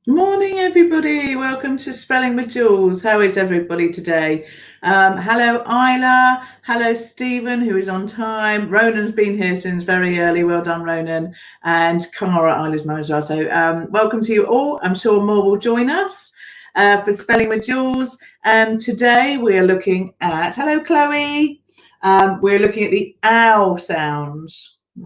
Morning, everybody. Welcome to Spelling with Jules. How is everybody today? Hello, Isla. Hello, Stephen, who is on time. Ronan's been here since very early. Well done, Ronan. And Cara, Isla's mum as well. So welcome to you all. I'm sure more will join us for Spelling with Jules. And today we are looking at, hello, Chloe. We're looking at the ow sound.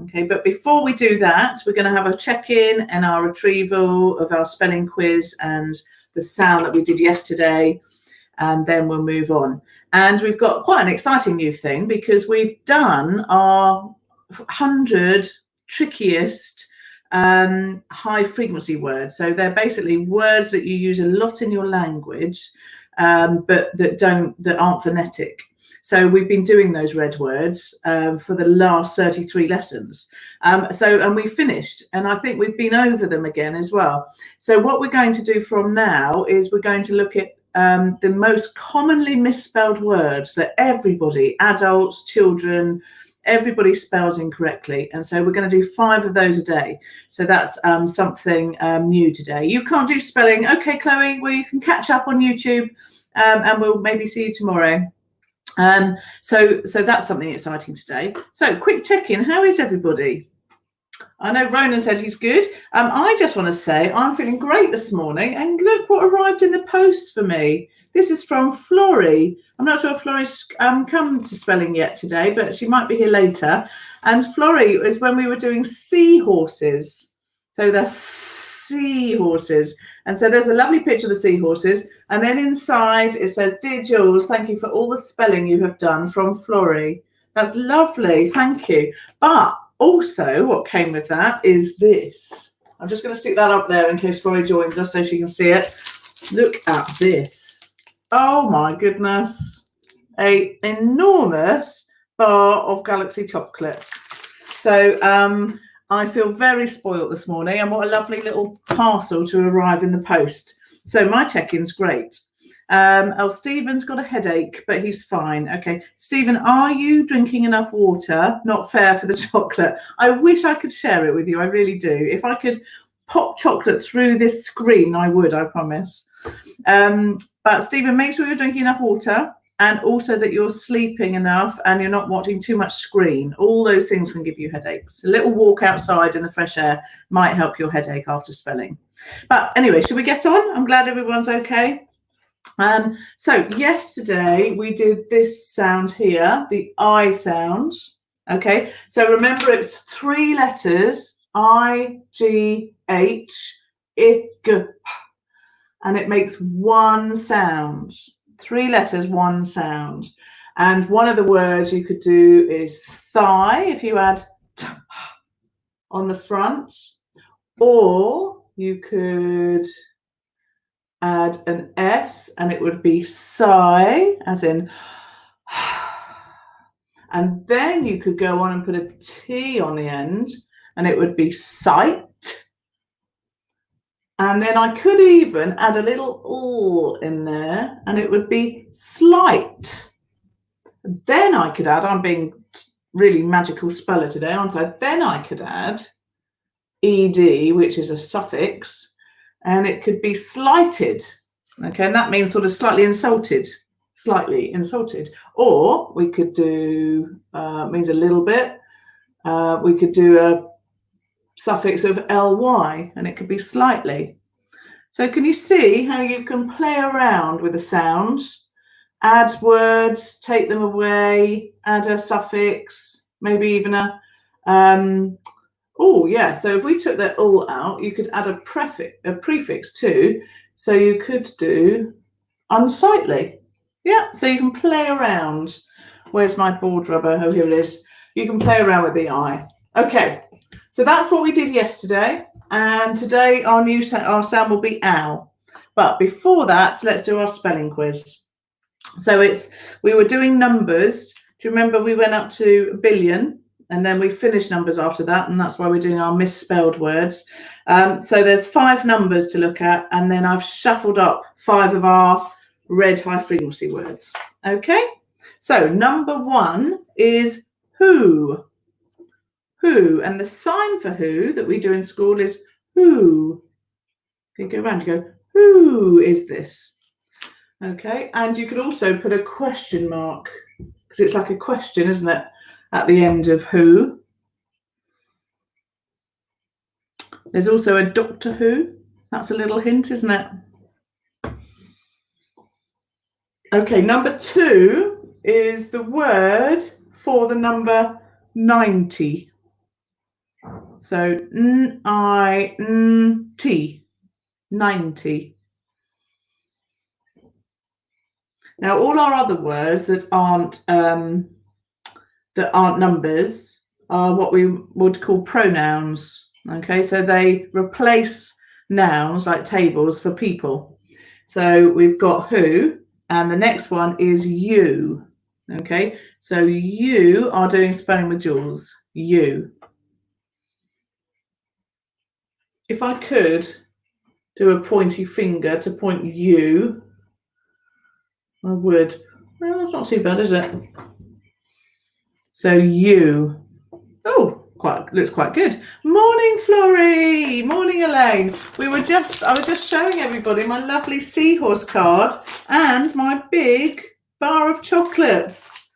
Okay, but before we do that, we're going to have a check-in and our retrieval of our spelling quiz and the sound that we did yesterday, and then we'll move on. And we've got quite an exciting new thing because we've done our 100 trickiest high frequency words. So they're basically words that you use a lot in your language, but that aren't phonetic. So we've been doing those red words for the last 33 lessons. And we finished, and I think we've been over them again as well. So what we're going to do from now is we're going to look at the most commonly misspelled words that everybody, adults, children, everybody spells incorrectly. And so we're going to do 5 of those a day. So that's something new today. You can't do spelling. Okay, Chloe, well, you can catch up on YouTube and we'll maybe see you tomorrow. So that's something exciting today. So quick check-in. How is everybody? I know Ronan said he's good. I just want to say I'm feeling great this morning. And look what arrived in the post for me. This is from Florrie. I'm not sure if Florrie's come to spelling yet today, but she might be here later. And Florrie is when we were doing seahorses. So they're seahorses. And so there's a lovely picture of the seahorses. And then inside it says, "Dear Jules, thank you for all the spelling you have done," from Florrie. That's lovely. Thank you. But also what came with that is this. I'm just going to stick that up there in case Florrie joins us so she can see it. Look at this. Oh my goodness. An enormous bar of Galaxy chocolates. So I feel very spoilt this morning, and what a lovely little parcel to arrive in the post. So my check-in's great. Stephen's got a headache, but he's fine. Okay, Stephen, are you drinking enough water? Not fair for the chocolate. I wish I could share it with you. I really do. If I could pop chocolate through this screen, I would, I promise. But Stephen, make sure you're drinking enough water, and also that you're sleeping enough and you're not watching too much screen. All those things can give you headaches. A little walk outside in the fresh air might help your headache after spelling. But anyway, should we get on? I'm glad everyone's okay. So yesterday we did this sound here, the I sound. Okay, so remember it's 3 letters, I, G, H, I, G, and it makes one sound. 3 letters, one sound. And one of the words you could do is thigh if you add t on the front, or you could add an S and it would be sigh, as in, and then you could go on and put a T on the end and it would be sight. And then I could even add a little all in there and it would be slight. Then I could add, I'm being really magical speller today, aren't I? Then I could add ed, which is a suffix, and it could be slighted. Okay, and that means sort of slightly insulted. Or we could do, means a little bit. We could do a suffix of ly, and it could be slightly. So can you see how you can play around with the sounds? Add words, take them away, add a suffix, maybe even a oh yeah, so if we took that all out, you could add a prefix too. So you could do unsightly. Yeah, so you can play around. Where's my board rubber? Oh, here it is. You can play around with the I. Okay, so that's what we did yesterday. And today our sound will be ow. But before that, let's do our spelling quiz. So we were doing numbers. Do you remember we went up to 1 billion? And then we finish numbers after that, and that's why we're doing our misspelled words. So there's 5 numbers to look at, and then I've shuffled up 5 of our red high frequency words. Okay, so number 1 is who. Who, and the sign for who that we do in school is who. you go around, you go, who is this? Okay, and you could also put a question mark, because it's like a question, isn't it, at the end of who. There's also a Doctor Who. That's a little hint, isn't it? Okay, number 2 is the word for the number 90. So N-I-N-T, 90. Now, all our other words that aren't numbers are what we would call pronouns. Okay, so they replace nouns like tables for people. So we've got who, and the next one is you. Okay, so you are doing spelling with Jules. You. If I could do a pointy finger to point you, I would. Well, that's not too bad, is it? So you. Oh, looks quite good. Morning, Florrie. Morning, Elaine. I was just showing everybody my lovely seahorse card and my big bar of chocolates.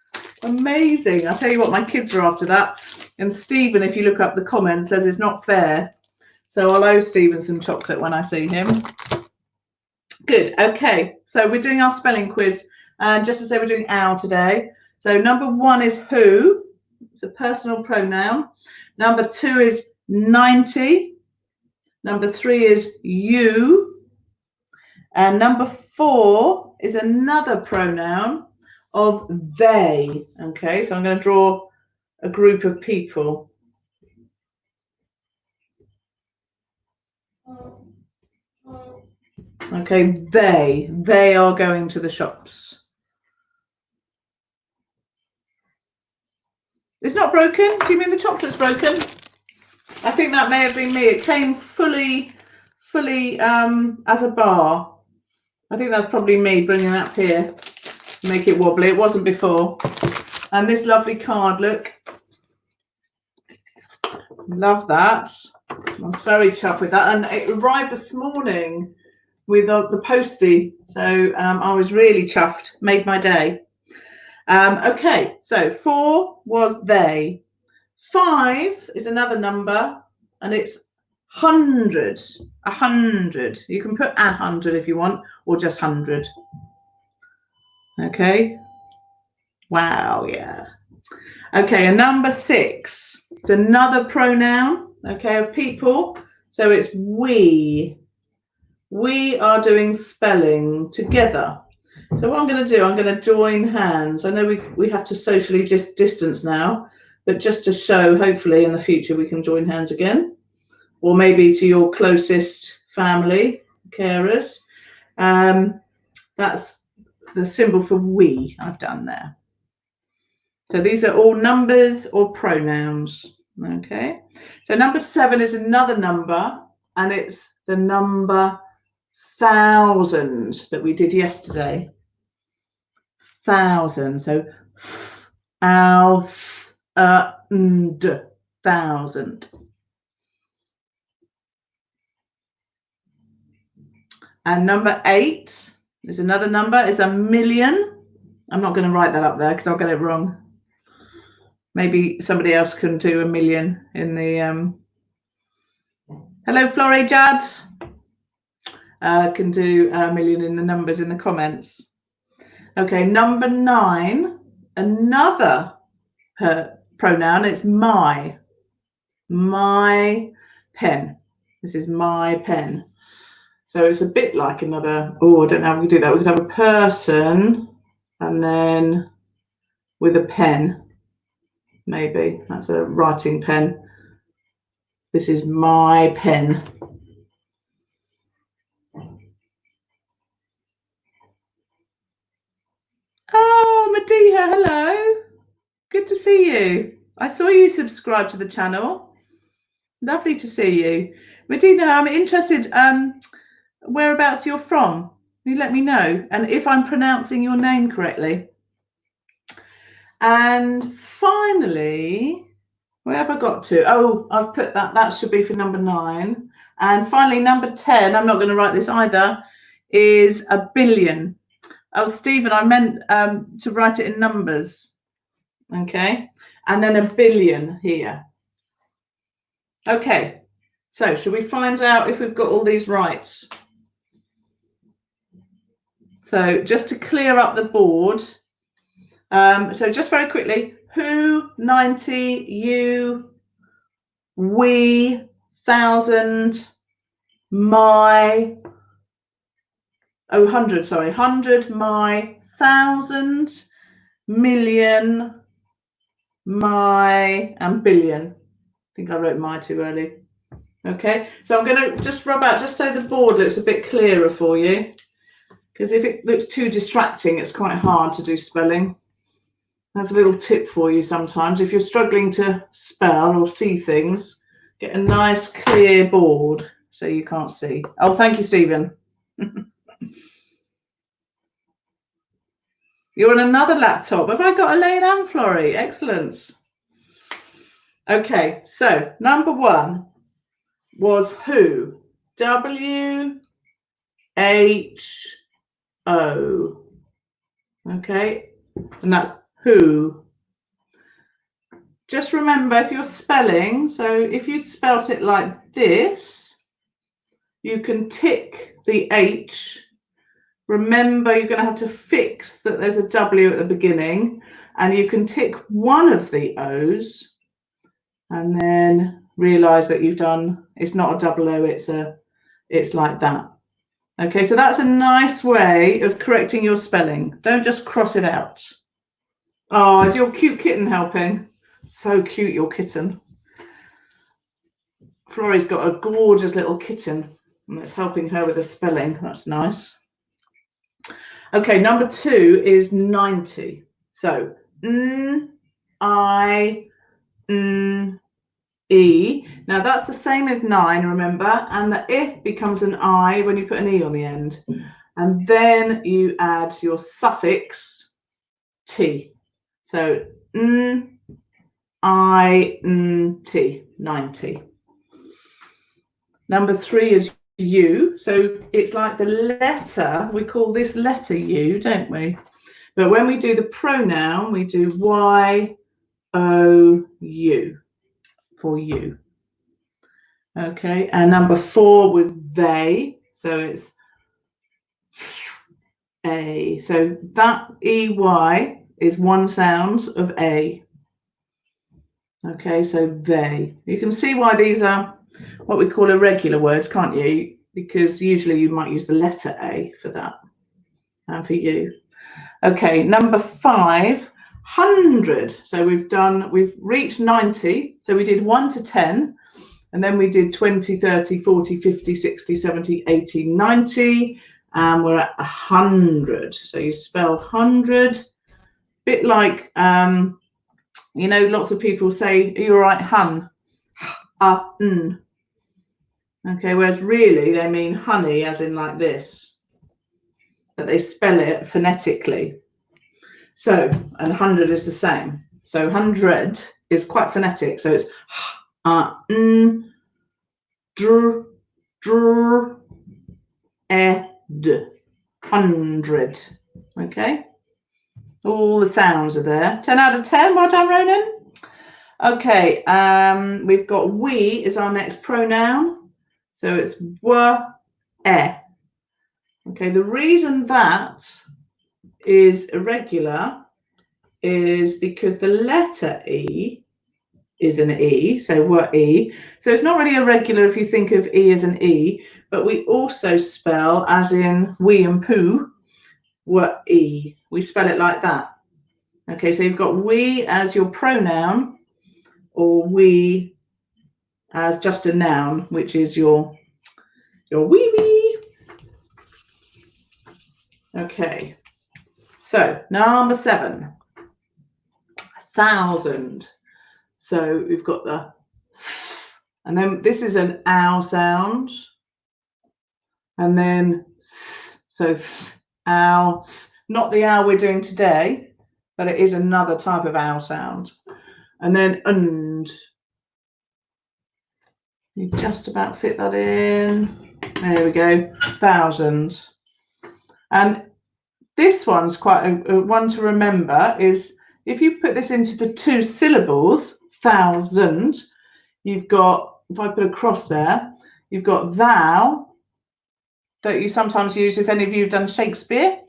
Amazing. I'll tell you what, my kids are after that. And Stephen, if you look up the comments, says it's not fair. So I'll owe Stephen some chocolate when I see him. Good. Okay. So we're doing our spelling quiz. And just to say, we're doing our today. So number 1 is who. It's a personal pronoun. Number 2 is 90. Number 3 is you. And number 4 is another pronoun of they. Okay, so I'm going to draw a group of people. Okay, they are going to the shops. It's not broken? Do you mean the chocolate's broken? I think that may have been me. It came fully as a bar. I think that's probably me bringing it up here. Make it wobbly. It wasn't before. And this lovely card, look. Love that. I was very chuffed with that. And it arrived this morning with the postie. So I was really chuffed. Made my day. Okay, so 4 was they. 5 is another number, and it's 100. 100. You can put 100 if you want, or just 100. Okay. Wow, yeah. Okay, and number 6. It's another pronoun, okay, of people. So it's we. We are doing spelling together. So what I'm going to do, I'm going to join hands. I know we have to socially just distance now, but just to show, hopefully in the future we can join hands again, or maybe to your closest family, carers. That's the symbol for we I've done there. So these are all numbers or pronouns. Okay. So number 7 is another number, and it's the number 1,000 that we did yesterday. 1,000. So 1,000. And number 8 is another number. It's 1,000,000. I'm not going to write that up there because I'll get it wrong. Maybe somebody else can do 1,000,000 in the. Hello, Florrie Judd. Can do 1,000,000 in the numbers in the comments. Okay, number 9, another pronoun. It's my pen. This is my pen. So it's a bit like another. Oh, I don't know how we could do that. We could have a person and then with a pen. Maybe that's a writing pen. This is my pen. Oh, Medea, hello. Good to see you. I saw you subscribe to the channel. Lovely to see you. Medina, I'm interested whereabouts you're from. You let me know. And if I'm pronouncing your name correctly. And finally, where have I got to? Oh, I've put that. That should be for number 9. And finally, number 10, I'm not going to write this either, is a billion. Oh, Stephen, I meant to write it in numbers. Okay. And then a billion here. Okay. So should we find out if we've got all these right? So just to clear up the board. So just very quickly, who, 90, you, we, 1,000, my, 100, sorry, 100, my, 1,000, million, my, and billion. I think I wrote my too early. Okay, so I'm going to just rub out just so the board looks a bit clearer for you, because if it looks too distracting, it's quite hard to do spelling. That's a little tip for you sometimes. If you're struggling to spell or see things, get a nice clear board so you can't see. Oh, thank you, Stephen. You're on another laptop. Have I got Elaine and Florrie? Excellent. Okay, so number 1 was who. W-H-O. Okay, and that's who. Just remember, if you're spelling, so if you spelt it like this, you can tick the H. Remember, you're going to have to fix that there's a W at the beginning, and you can tick one of the O's and then realize that you've done, it's not a double O, it's like that. Okay, so that's a nice way of correcting your spelling. Don't just cross it out. Oh, is your cute kitten helping? So cute, your kitten. Florrie's got a gorgeous little kitten, and it's helping her with the spelling. That's nice. Okay, number 2 is 90. So, I, E. Now that's the same as 9, remember, and the I becomes an I when you put an E on the end. And then you add your suffix T. So, I, T, 90. Number 3 is U. So it's like the letter, we call this letter U, don't we? But when we do the pronoun, we do Y-O-U for you. Okay, and number 4 was they. So it's A. So that EY is one sound of A. Okay, so they. You can see why these are what we call irregular words, can't you? Because usually you might use the letter A for that and for you. Okay, number 5, 100. So we've reached 90. So we did 1 to 10, and then we did 20, 30, 40, 50, 60, 70, 80, 90, and we're at 100. So you spell 100, bit like, you know, lots of people say, are you all right, hun? Okay, whereas really they mean honey, as in like this, but they spell it phonetically. So, and 100 is the same. So 100 is quite phonetic. So it's ed, 100. Okay, all the sounds are there. 10 out of 10. Well done, Ronan. Okay, we've got we is our next pronoun. So it's w-e. Okay, the reason that is irregular is because the letter E is an E, so we. So it's not really irregular if you think of E as an E, but we also spell, as in we and poo, we. We spell it like that. Okay, so you've got we as your pronoun, or we as just a noun, which is your wee. Okay, so number 7, 1,000. So we've got the, and then this is an ow sound, and then so ow, not the ow we're doing today, but it is another type of ow sound, and then and. You just about fit that in. There we go, 1,000. And this one's quite a one to remember, is if you put this into the 2 syllables, 1,000, you've got, if I put a cross there, you've got thou, that you sometimes use if any of you have done Shakespeare.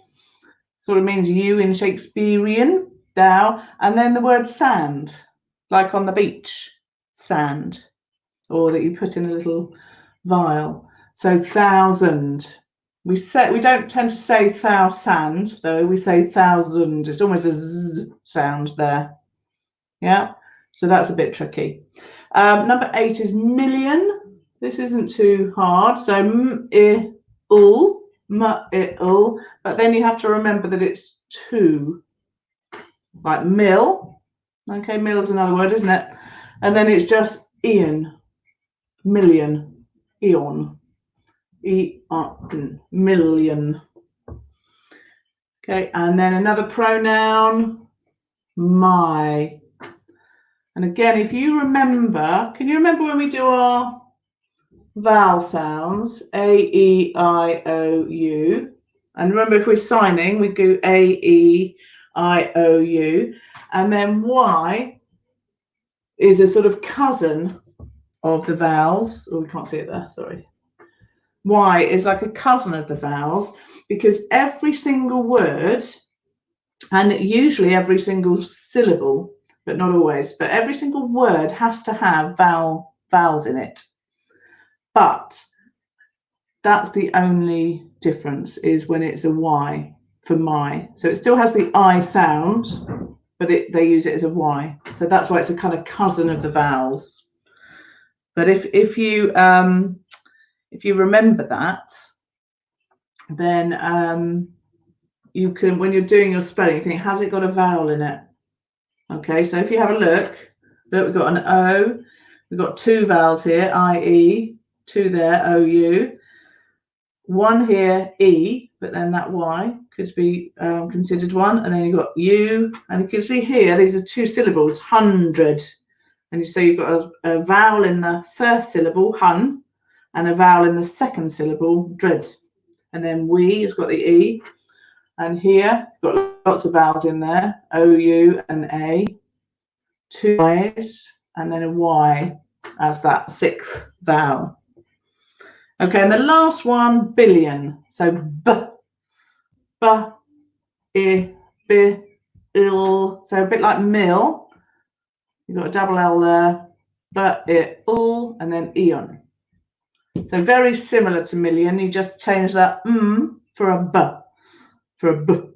Sort of means you in Shakespearean, thou, and then the word sand, like on the beach, sand, or that you put in a little vial. So 1,000. We don't tend to say thousand, though. We say 1,000. It's almost a z sound there. Yeah, so that's a bit tricky. Number 8 is million. This isn't too hard. So m-i-ul, but then you have to remember that it's 2, like mil. Okay, mil is another word, isn't it? And then it's just eon, million, eon. Million. Okay, and then another pronoun, my. And again, if you remember, can you remember when we do our vowel sounds, A, E, I, O, U? And remember, if we're signing, we do A, E, I, O, U. And then Y is a sort of cousin of the vowels. Oh, we can't see it there, sorry. Y is like a cousin of the vowels, because every single word, and usually every single syllable, but not always, but every single word has to have vowels in it. But that's the only difference, is when it's a Y for my. So it still has the I sound, but they use it as a Y. So that's why it's a kind of cousin of the vowels. But if you remember that, then you can, when you're doing your spelling, you think, has it got a vowel in it? Okay, so if you have a look, we've got an O, we've got 2 vowels here, I-E, 2 there, O-U, 1 here, E, but then that Y could be considered 1, and then you've got U, and you can see here, these are 2 syllables, 100, and so you've got a vowel in the first syllable, hun, and a vowel in the second syllable, dread. And then we has got the E, and here got lots of vowels in there, O-U and A, 2 I's, and then a Y as that 6th vowel. Okay, and the last one, billion. So b, I, b, il. So a bit like mill. You've got a double L there, but il, and then eon. So very similar to million. You just change that for a b, for a b.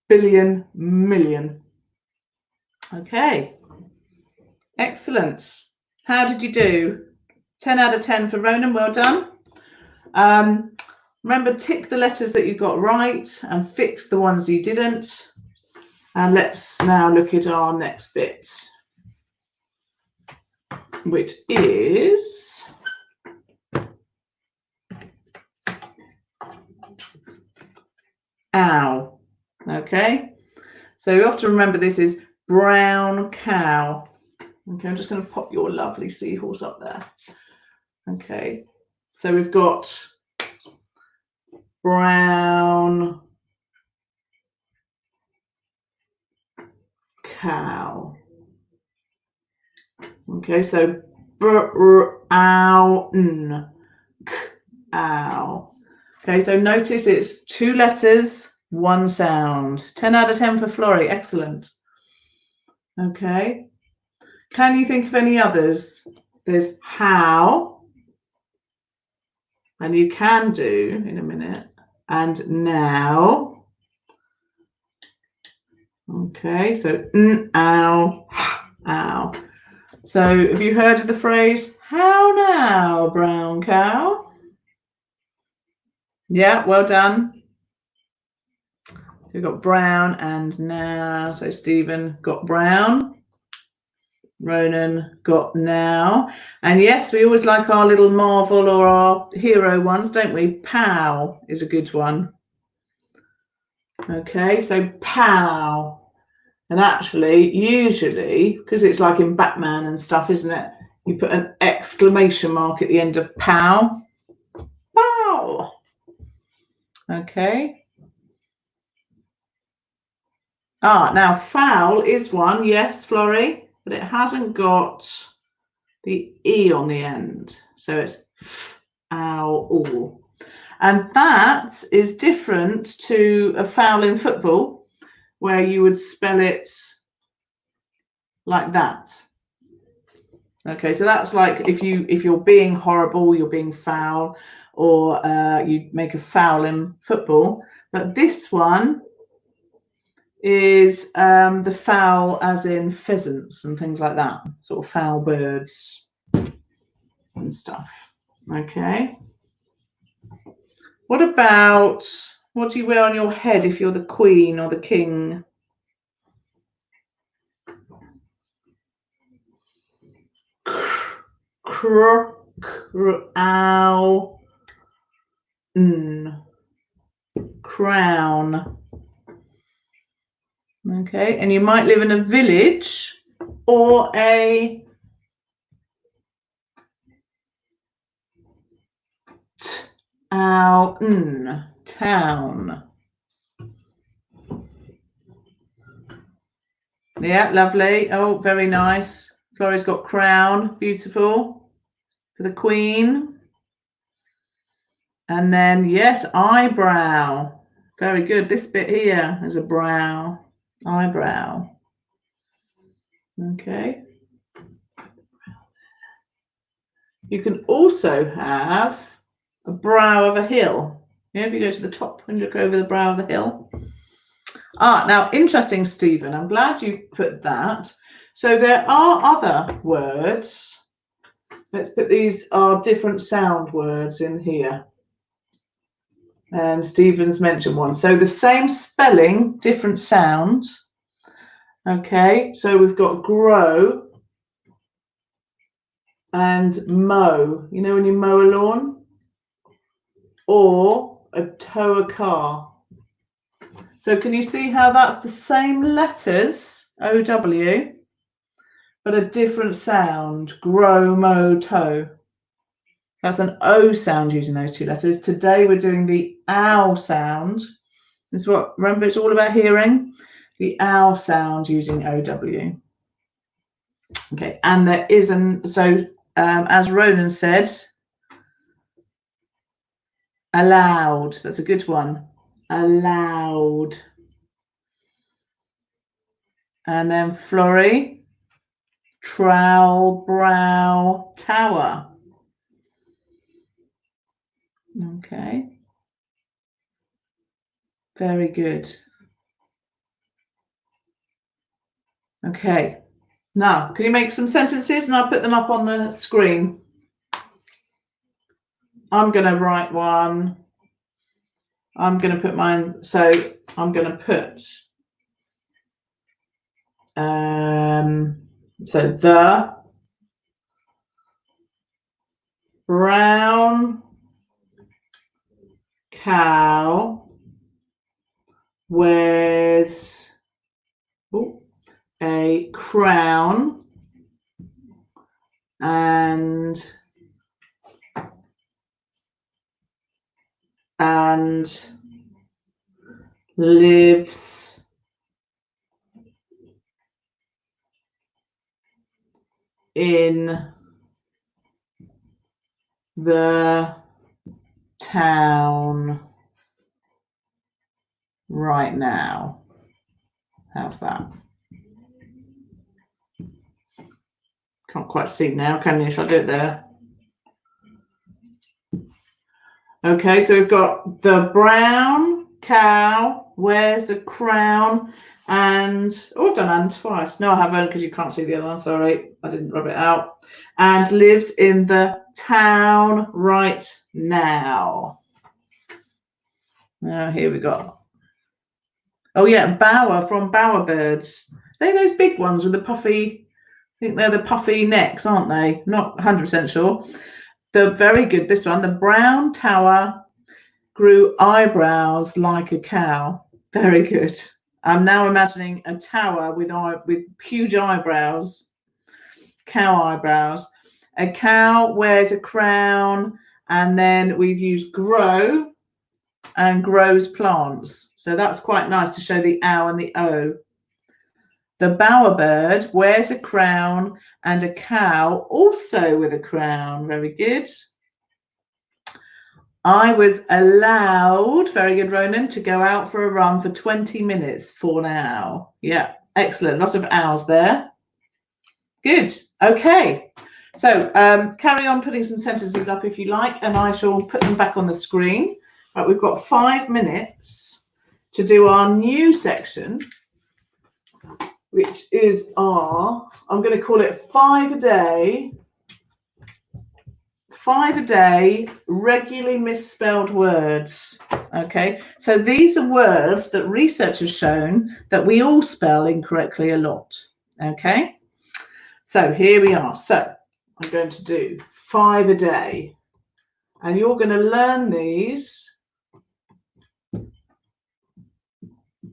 Billion, million. Okay, excellent. How did you do? 10 out of 10 for Ronan, well done. Remember, tick the letters that you got right and fix the ones you didn't. And let's now look at our next bit, which is ow. Okay, so you have to remember this is brown cow. Okay, I'm just going to pop your lovely seahorse up there. Okay, so we've got brown cow. Okay, so brown cow. Okay, so notice it's 2 letters, 1 sound. 10 out of 10 for Florrie, excellent. Okay, can you think of any others? There's how, and you can do in a minute, and now. Okay, so ow, ow. So have you heard of the phrase, how now, brown cow? Yeah, well done. So we've got brown and now. So Stephen got brown. Ronan got now. And yes, we always like our little Marvel or our hero ones, don't we? Pow is a good one. Okay, so pow. And actually, usually, because it's like in Batman and stuff, isn't it? you put an exclamation mark at the end of pow. Pow. Okay. Now foul is one, yes, Florrie, but it hasn't got the E on the end. So it's foul. And that is different to a foul in football, where you would spell it like that. Okay, so that's like if you're being horrible, you're being foul, or you make a foul in football. But this one is the fowl as in pheasants and things like that, sort of foul birds and stuff. Okay. What about, what do you wear on your head if you're the queen or the king? Crown. Okay, and you might live in a village or a town. Yeah, lovely. Oh, very nice. Florrie's got crown, beautiful, for the queen. And then, yes, eyebrow. Very good. This bit here is a brow, eyebrow. Okay. You can also have a brow of a hill. Yeah, if you go to the top and look over the brow of the hill. Now, interesting, Stephen. I'm glad you put that. So there are other words. Let's put these are different sound words in here. And Stephen's mentioned one. So the same spelling, different sound. Okay, so we've got grow and mow. You know when you mow a lawn? Or tow a car. So can you see how that's the same letters, O-W, but a different sound, grow, mow, tow. That's an O sound using those two letters. Today we're doing the ow sound. This is what, remember, it's all about hearing. The ow sound using O-W. Okay, and there isn't, so as Ronan said, allowed. That's a good one. Allowed. And then Florrie, trowel, brow, tower. Okay. Very good. Okay. Now, can you make some sentences and I'll put them up on the screen? I'm going to write one. I'm going to put mine. So I'm going to put so the brown cow wears a crown and lives in the town right now. How's that? Can't quite see now, can you? Shall I do it there? Okay, so we've got the brown cow wears a crown and, I've done and twice. No, I haven't, because you can't see the other one. Sorry, I didn't rub it out. And lives in the town right now. Now, here we go. Oh, yeah, bower from bowerbirds. They're those big ones with the puffy, I think they're the puffy necks, aren't they? Not 100% sure. Very good, this one. The brown tower grew eyebrows like a cow. Very good. I'm now imagining a tower with huge eyebrows, cow eyebrows. A cow wears a crown, and then we've used grow and grows plants. So that's quite nice to show the ow and the o. The bowerbird wears a crown and a cow also with a crown. Very good. I was allowed, very good, Ronan, to go out for a run for 20 minutes for now. Yeah, excellent. Lots of owls there. Good. Okay. So carry on putting some sentences up if you like, and I shall put them back on the screen. Right, we've got 5 minutes to do our new section, which is I'm going to call it 5 a day. 5 a day, regularly misspelled words. Okay, so these are words that research has shown that we all spell incorrectly a lot. Okay, so here we are. So I'm going to do 5 a day, and you're going to learn these.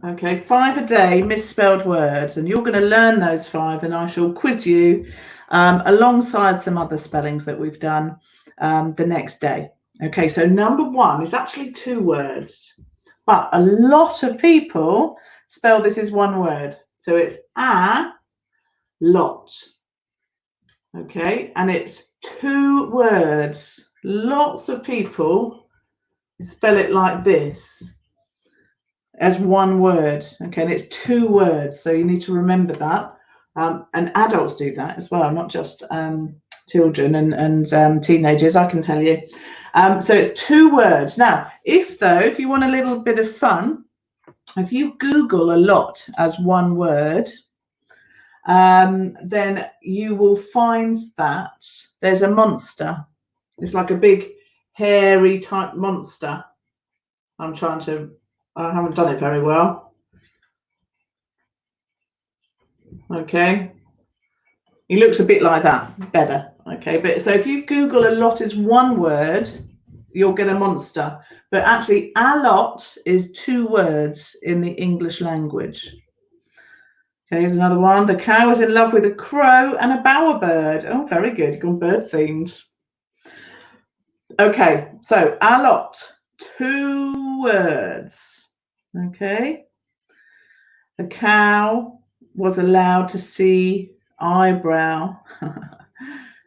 Okay, 5 a day misspelled words, and you're going to learn those 5, and I shall quiz you alongside some other spellings that we've done the next day. Okay, so number 1 is actually 2 words, but a lot of people spell this as 1 word. So it's a lot. Okay, and it's 2 words. Lots of people spell it like this, as 1 word. Okay, and it's 2 words, so you need to remember that. And adults do that as well, not just children and teenagers, I can tell you. So it's 2 words. Now, if you want a little bit of fun, if you Google a lot as 1 word, then you will find that there's a monster. It's like a big hairy type monster. I haven't done it very well. Okay, he looks a bit like that, better. Okay, but so if you Google a lot as 1 word, you'll get a monster. But actually, a lot is 2 words in the English language. Okay, here's another one. The cow is in love with a crow and a bowerbird. Oh, very good. You've gone bird themed. Okay, so a lot, 2 words. Okay, the cow was allowed to see eyebrow.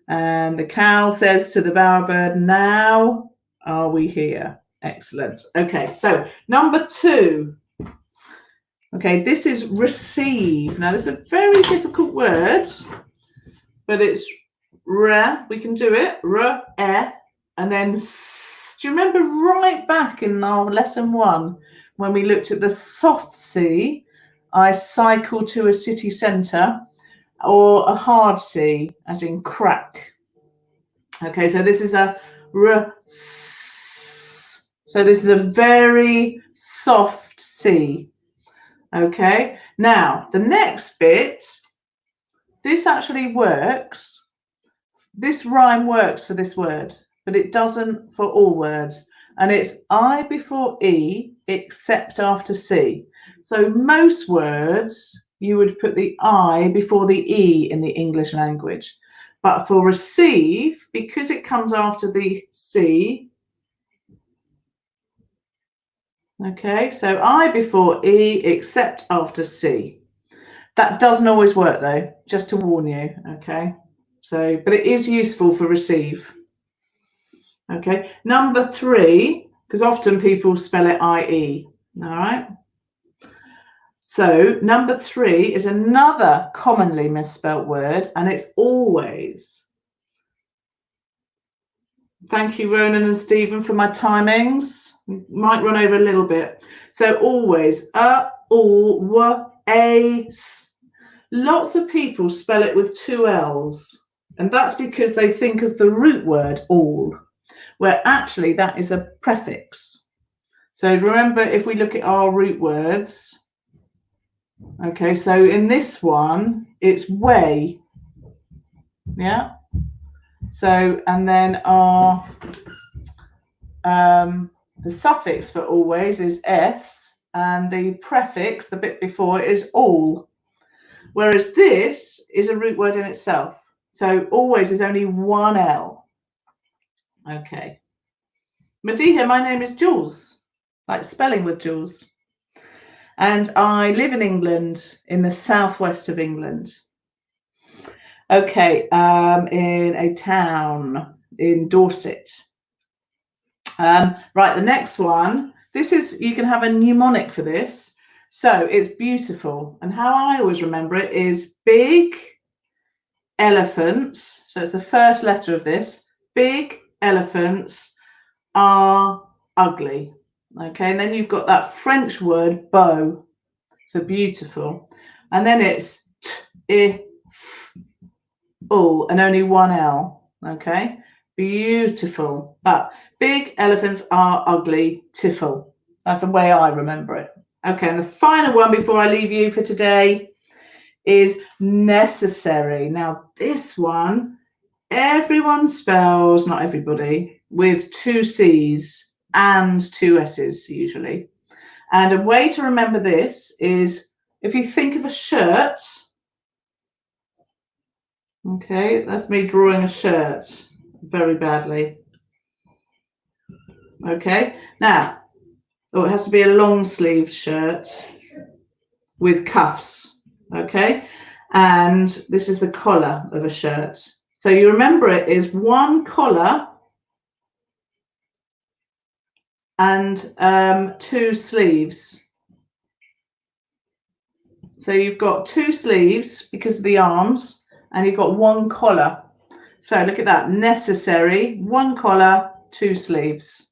And the cow says to the bowerbird, now are we here? Excellent. Okay, so number 2. Okay, this is receive. Now, this is a very difficult word, but it's re. We can do it. Re, and then s. Do you remember right back in our lesson 1 when we looked at the soft C, I cycle to a city centre, or a hard C, as in crack. Okay, so this is a r. So this is a very soft C. Okay, now the next bit, this actually works. This rhyme works for this word, but it doesn't for all words. And it's I before E, except after C. So most words, you would put the I before the E in the English language. But for receive, because it comes after the C, okay, so I before E, except after C. That doesn't always work though, just to warn you, okay? So, but it is useful for receive. Okay, number 3, because often people spell it IE, all right? So number 3 is another commonly misspelt word, and it's always. Thank you, Ronan and Stephen, for my timings. Might run over a little bit. So always, all, w, a, s. Lots of people spell it with 2 L's, and that's because they think of the root word all, where actually that is a prefix. So remember, if we look at our root words, okay, so in this one, it's way, yeah? So, and then our, the suffix for always is s, and the prefix, the bit before it, is all. Whereas this is a root word in itself. So always there's only one L. Okay. Madiha, my name is Jules, like spelling with Jules. And I live in England, in the southwest of England. Okay, in a town in Dorset. Right, the next one. This is, you can have a mnemonic for this. So it's beautiful. And how I always remember it is big elephants. So it's the first letter of this. Big elephants are ugly. Okay, and then you've got that French word beau for beautiful. And then it's t, if, ul, and only one L. Okay, beautiful. But big elephants are ugly, tiffle. That's the way I remember it. Okay, and the final one before I leave you for today is necessary. Now, this one, everyone spells, not everybody, with 2 C's and 2 S's usually. And a way to remember this is if you think of a shirt, okay, that's me drawing a shirt very badly. Okay, now, it has to be a long sleeve shirt with cuffs, okay? And this is the collar of a shirt. So you remember it is one collar and 2 sleeves. So you've got 2 sleeves because of the arms, and you've got one collar. So look at that, necessary, 1 collar, 2 sleeves.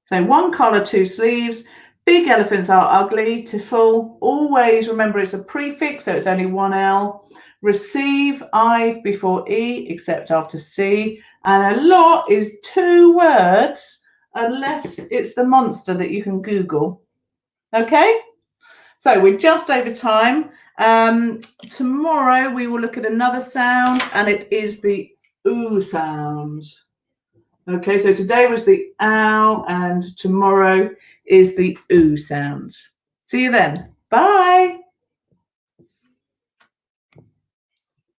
So 1 collar, 2 sleeves. Big elephants are ugly, tiffle. Always remember it's a prefix, so it's only 1 L. Receive, I before E, except after C. And a lot is 2 words, unless it's the monster that you can Google. Okay? So we're just over time. Tomorrow we will look at another sound, and it is the oo sound. Okay, so today was the ow, and tomorrow is the oo sound. See you then. Bye.